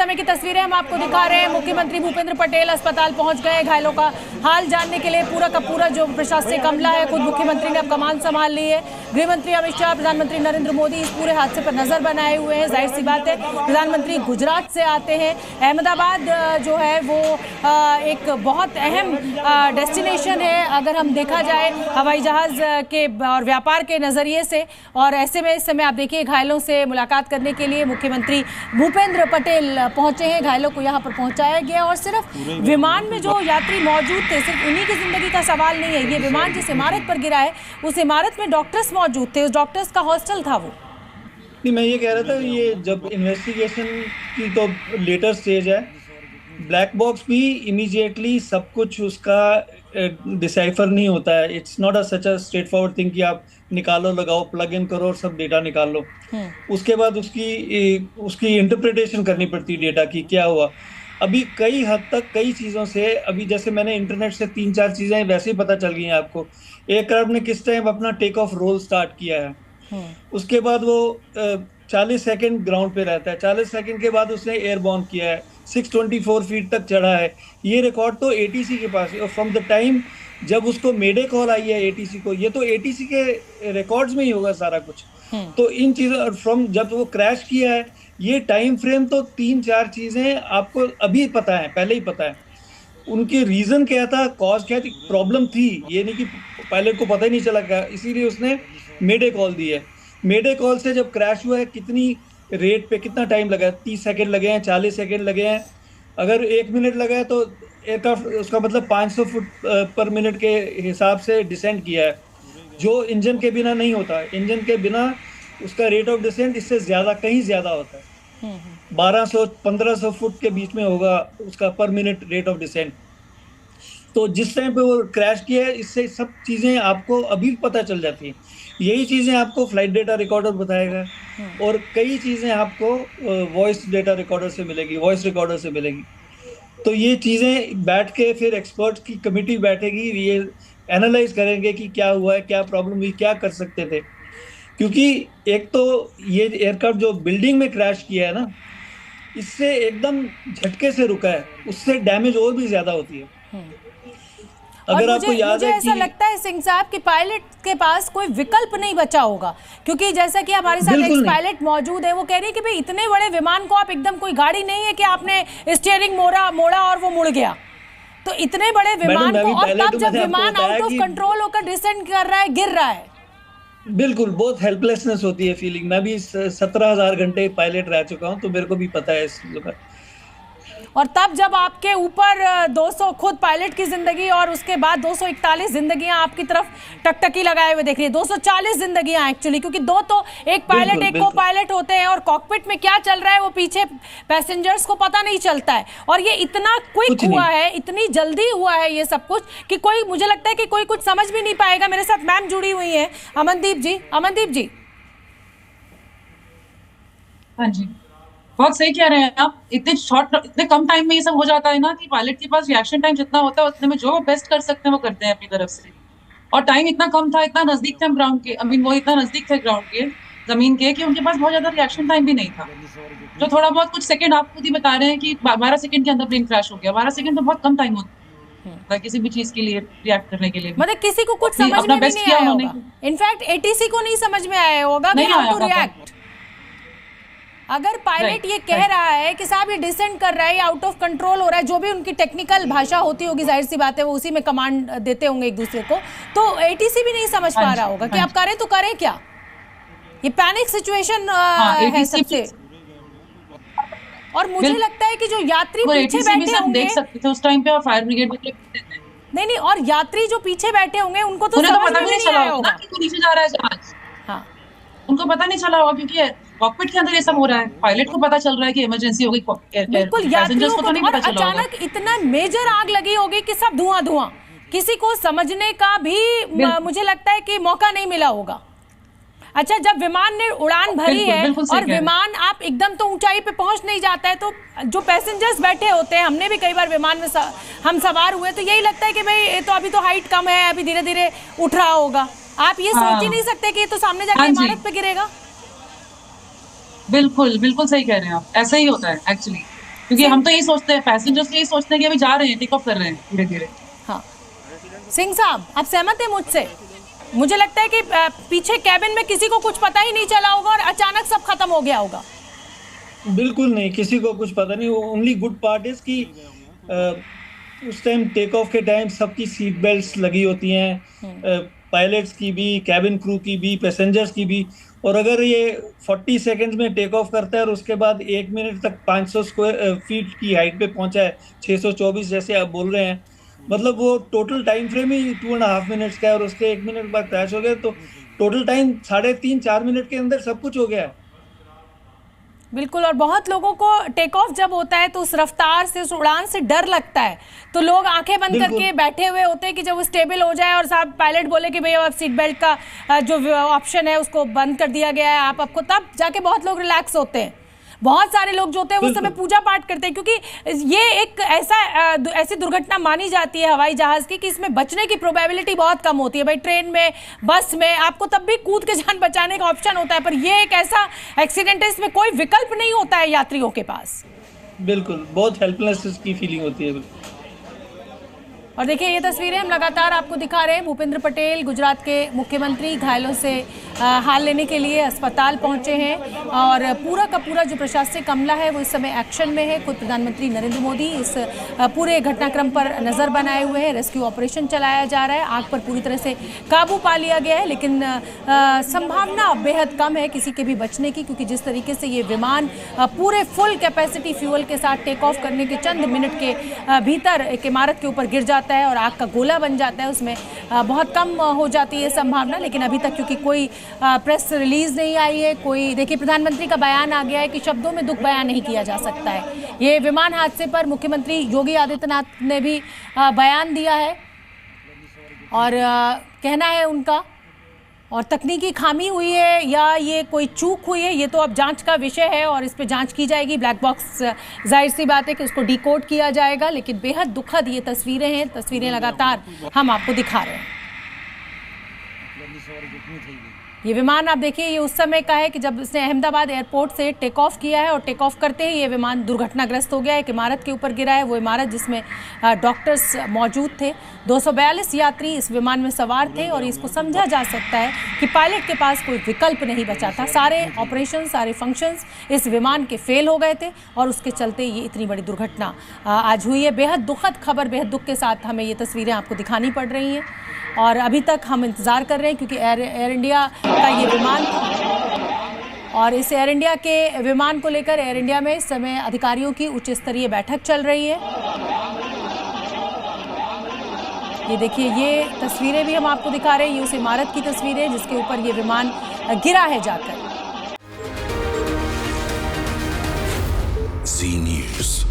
समय की तस्वीरें हम आपको दिखा रहे हैं। मुख्यमंत्री भूपेंद्र पटेल अस्पताल पहुंच गए। घायलों का हाल जानने के लिए पूरा का पूरा जो प्रशासनिक अमला है, खुद मुख्यमंत्री ने अब कमान संभाल ली है। गृहमंत्री अमित शाह, प्रधानमंत्री नरेंद्र मोदी इस पूरे हादसे पर नजर बनाए हुए हैं। जाहिर सी बात है, प्रधानमंत्री गुजरात से आते हैं। अहमदाबाद जो है वो एक बहुत अहम डेस्टिनेशन है अगर हम देखा जाए हवाई जहाज के और व्यापार के नजरिए से। और ऐसे में इस समय आप देखिए घायलों से मुलाकात करने के लिए मुख्यमंत्री भूपेंद्र पटेल पहुंचे हैं। घायलों को यहां पर पहुंचाया गया और सिर्फ विमान में जो यात्री मौजूद थे, सिर्फ उन्हीं की जिंदगी का सवाल नहीं है। ये विमान जिस इमारत पर गिरा है उस इमारत में डॉक्टर्स मौजूद थे, उस डॉक्टर्स का हॉस्टल था वो। नहीं, मैं ये कह रहा था, ये जब इन्वेस्टिगेशन की तो लेटर स्टेज है, ब्लैक बॉक्स भी इमीडिएटली सब कुछ उसका डिसाइफर नहीं होता है। It's not a such a straight forward thing कि आप निकालो, लगाओ, प्लग इन करो और सब डेटा निकाल लो। उसके बाद उसकी इंटरप्रिटेशन करनी पड़ती है डेटा की, क्या हुआ। अभी कई हद तक कई चीज़ों से, अभी जैसे मैंने इंटरनेट से 3-4 चीज़ें वैसे ही पता चल गई हैं आपको। एयरक्राफ्ट ने किस टाइम अपना टेक ऑफ रोल स्टार्ट किया है, उसके बाद वो 40 सेकंड ग्राउंड पे रहता है, 40 सेकंड के बाद उसने एयरबॉर्न किया है, 624 फीट तक चढ़ा है। ये रिकॉर्ड तो एटीसी के पास है। और फ्रॉम द टाइम जब उसको मेडे कॉल आई है एटीसी को, ये तो एटीसी के रिकॉर्ड्स में ही होगा सारा कुछ। तो इन चीज़ों फ्रॉम जब वो क्रैश किया है, ये टाइम फ्रेम तो 3-4 चीज़ें आपको अभी पता है, पहले ही पता है। उनकी रीज़न क्या था, कॉज क्या थी, प्रॉब्लम थी, ये नहीं कि पायलट को पता ही नहीं चला क्या, इसीलिए उसने मेडे कॉल दी है। मेडे कॉल से जब क्रैश हुआ है, कितनी रेट पे कितना टाइम लगा है, 30 सेकंड लगे हैं, 40 सेकंड लगे हैं। अगर 1 मिनट लगा है तो एयरक्राफ्ट उसका मतलब 500 फुट पर मिनट के हिसाब से डिसेंट किया है, जो इंजन के बिना नहीं होता। इंजन के बिना उसका रेट ऑफ डिसेंट इससे ज़्यादा, कहीं ज़्यादा होता है। 1200-1500 फुट के बीच में होगा उसका पर मिनट रेट ऑफ डिसेंट। तो जिस टाइम पे वो क्रैश किया है, इससे सब चीज़ें आपको अभी पता चल जाती हैं। यही चीज़ें आपको फ्लाइट डेटा रिकॉर्डर बताएगा और कई चीज़ें आपको वॉइस डेटा रिकॉर्डर से मिलेगी, वॉइस रिकॉर्डर से मिलेगी। तो ये चीज़ें बैठ के फिर एक्सपर्ट की कमेटी बैठेगी, ये एनालाइज करेंगे कि क्या हुआ है, क्या प्रॉब्लम हुई, क्या कर सकते थे। क्योंकि एक तो ये एयरक्राफ्ट जो बिल्डिंग में क्रैश किया है ना, इससे एकदम झटके से रुका है, उससे डैमेज और भी ज़्यादा होती है। अगर आपको याद है, ऐसा लगता है सिंह साहब कि पायलट के पास कोई विकल्प नहीं बचा होगा, क्योंकि जैसा कि हमारे साथ एक्स पायलट मौजूद है, वो कह रही है कि भाई इतने बड़े विमान को आप एकदम, कोई गाड़ी नहीं है कि आपने स्टीयरिंग मोड़ा और वो मुड़ गया। तो इतने बड़े विमान को, और तब जब विमान आउट ऑफ कंट्रोल होकर डिसेंट कर रहा है, गिर रहा है, बिल्कुल बहुत हेल्पलेसनेस होती है फीलिंग। मैं भी 17,000 घंटे पायलट रह चुका हूँ, तो मेरे को भी पता है इस चीज़ों का। और तब जब आपके ऊपर 200 खुद पायलट की जिंदगी और उसके बाद 241 जिंदगियां आपकी तरफ टकटकी लगाए हुए देख रही है, 240 जिंदगियां एक्चुअली, क्योंकि दो तो एक पायलट एक को पायलट होते हैं और कॉकपिट में क्या चल रहा है वो पीछे पैसेंजर्स को पता नहीं चलता है। और ये इतना क्विक हुआ है, इतनी जल्दी हुआ है ये सब कुछ कि कोई, मुझे लगता है कि कोई कुछ समझ भी नहीं पाएगा। मेरे साथ मैम जुड़ी हुई है, अमनदीप जी। अमनदीप जी, हाँ जी, बहुत सही कह रहे हैं आप। इतने कम टाइम में ये सब हो जाता है ना कि पायलट के पास रिएक्शन टाइम जितना होता है उतने में जो वो बेस्ट कर सकते हैं वो करते हैं अपनी तरफ से। और टाइम इतना कम था, इतना नजदीक थे हम ग्राउंड के, वो इतना नजदीक थे ग्राउंड के, जमीन के, कि उनके पास बहुत ज्यादा रिएक्शन टाइम भी नहीं था। जो थोड़ा बहुत कुछ सेकंड आप खुद ही बता रहे हैं कि 12 सेकंड के अंदर प्लेन क्रैश हो गया। 12 सेकंड तो बहुत कम टाइम होता है किसी भी चीज के लिए रिएक्ट करने के लिए। मतलब किसी को कुछ समझ में भी नहीं आया होगा, इनफैक्ट एटीसी को नहीं समझ में आया होगा कि हाउ टू रिएक्ट। अगर पायलट ये कह रहा है कि साहब ये डिसेंट कर रहा है, आउट ऑफ कंट्रोल हो रहा है, जो भी उनकी टेक्निकल भाषा होती होगी, जाहिर सी बात है वो उसी में कमांड देते होंगे एक दूसरे को, तो एटीसी भी नहीं समझ पा रहा होगा कि आप करें तो करें क्या। ये पैनिक सिचुएशन है सबसे। और मुझे लगता है कि जो यात्री पीछे बैठे होंगे, देख सकते थे उस टाइम पे, और फायर ब्रिगेड नहीं, और यात्री जो पीछे बैठे होंगे उनको तो समझ में नहीं आया होगा कि नीचे जा रहा है जहाज। हाँ, उनको पता नहीं चला होगा क्योंकि कॉकपिट के अंदर ये सब हो रहा है। पायलट को पता चल रहा है कि इमरजेंसी हो गई, बिल्कुल, यात्रियों को तो नहीं पता चला होगा। अचानक इतना मेजर आग लगी होगी कि सब धुआं, किसी को समझने का भी मुझे लगता है कि मौका नहीं मिला होगा। अच्छा, जब विमान ने उड़ान भरी है और विमान आप एकदम तो ऊंचाई पे पहुंच नहीं जाता है, तो जो पैसेंजर्स बैठे होते हैं, हमने भी कई बार विमान में हम सवार हुए, तो यही लगता है कि भाई ये तो अभी तो हाइट कम है, अभी धीरे धीरे उठ रहा होगा। आप ये सोच ही नहीं सकते कि ये तो सामने जाके इमारत पे गिरेगा। बिल्कुल बिल्कुल सही कह रहे हैं आप, ऐसा ही होता है एक्चुअली। क्योंकि हम तो यही सोचते हैं, पैसेंजर्स यही सोचते हैं कि अभी जा रहे हैं, टेक ऑफ कर रहे हैं धीरे धीरे। हाँ, सिंह साहब आप सहमत हैं मुझसे? मुझे लगता है कि पीछे कैबिन में किसी को कुछ पता ही नहीं चला होगा और अचानक सब खत्म हो गया होगा। बिल्कुल नहीं, किसी को कुछ पता नहीं। ओनली गुड पार्ट इज कि उस टाइम टेक ऑफ के टाइम सबकी सीट बेल्ट्स लगी होती हैं, पायलट्स की भी, कैबिन क्रू की भी, पैसेंजर्स की भी। और अगर ये 40 सेकंड्स में टेक ऑफ करता है और उसके बाद 1 मिनट तक 500 स्क्वायर फीट की हाइट पे पहुंचा है, 624 जैसे आप बोल रहे हैं, मतलब वो टोटल टाइम फ्रेम ही 2.5 मिनट्स का है और उसके 1 मिनट बाद क्रैश हो गया, तो टोटल टाइम 3.5-4 मिनट के अंदर सब कुछ हो गया है। बिल्कुल, और बहुत लोगों को टेक ऑफ जब होता है तो उस रफ्तार से, उस उड़ान से डर लगता है, तो लोग आंखें बंद करके बैठे हुए होते हैं कि जब वो स्टेबल हो जाए और साहब पायलट बोले कि भैया अब सीट बेल्ट का जो ऑप्शन है उसको बंद कर दिया गया है आप आपको, तब जाके बहुत लोग रिलैक्स होते हैं। बहुत सारे लोग जो होते हैं उस समय पूजा पाठ करते हैं, क्योंकि ये एक ऐसी दुर्घटना मानी जाती है हवाई जहाज की कि इसमें बचने की प्रोबेबिलिटी बहुत कम होती है। भाई ट्रेन में, बस में आपको तब भी कूद के जान बचाने का ऑप्शन होता है, पर ये एक ऐसा एक्सीडेंट है इसमें कोई विकल्प नहीं होता है यात्रियों के पास। बिल्कुल, बहुत हेल्पलेस की फीलिंग होती है। और देखिए ये तस्वीरें हम लगातार आपको दिखा रहे हैं। भूपेंद्र पटेल गुजरात के मुख्यमंत्री घायलों से हाल लेने के लिए अस्पताल पहुंचे हैं और पूरा का पूरा जो प्रशासनिक अमला है वो इस समय एक्शन में है। खुद प्रधानमंत्री नरेंद्र मोदी इस पूरे घटनाक्रम पर नज़र बनाए हुए हैं। रेस्क्यू ऑपरेशन चलाया जा रहा है, आग पर पूरी तरह से काबू पा लिया गया है, लेकिन संभावना बेहद कम है किसी के भी बचने की, क्योंकि जिस तरीके से ये विमान पूरे फुल कैपेसिटी फ्यूल के साथ टेक ऑफ करने के चंद मिनट के भीतर एक इमारत के ऊपर गिर जाता है और आग का गोला बन जाता है, उसमें बहुत कम हो जाती है संभावना। लेकिन अभी तक क्योंकि कोई प्रेस रिलीज नहीं आई है, कोई, देखिए प्रधानमंत्री का बयान आ गया है कि शब्दों में दुख बयान नहीं किया जा सकता है। ये विमान हादसे पर मुख्यमंत्री योगी आदित्यनाथ ने भी बयान दिया है और कहना है उनका, और तकनीकी खामी हुई है या ये कोई चूक हुई है ये तो अब जांच का विषय है और इस पे जांच की जाएगी। ब्लैक बॉक्स जाहिर सी बात है कि उसको डिकोड किया जाएगा, लेकिन बेहद दुखद ये तस्वीरें हैं, तस्वीरें लगातार हम आपको दिखा रहे हैं। ये विमान आप देखिए, ये उस समय का है कि जब इसने अहमदाबाद एयरपोर्ट से टेक ऑफ किया है और टेक ऑफ करते ही ये विमान दुर्घटनाग्रस्त हो गया। एक इमारत के ऊपर गिरा है, वो इमारत जिसमें डॉक्टर्स मौजूद थे। 242 यात्री इस विमान में सवार थे और इसको समझा जा सकता है कि पायलट के पास कोई विकल्प नहीं बचा था। सारे ऑपरेशन, सारे फंक्शंस इस विमान के फेल हो गए थे और उसके चलते ये इतनी बड़ी दुर्घटना आज हुई है। बेहद दुखद खबर, बेहद दुख के साथ हमें ये तस्वीरें आपको दिखानी पड़ रही हैं और अभी तक हम इंतज़ार कर रहे हैं क्योंकि एयर इंडिया का ये विमान और इस एयर इंडिया के विमान को लेकर एयर इंडिया में इस समय अधिकारियों की उच्च स्तरीय बैठक चल रही है। ये देखिए, ये तस्वीरें भी हम आपको दिखा रहे हैं, ये उस इमारत की तस्वीरें जिसके ऊपर ये विमान गिरा है जाकर। Zee News।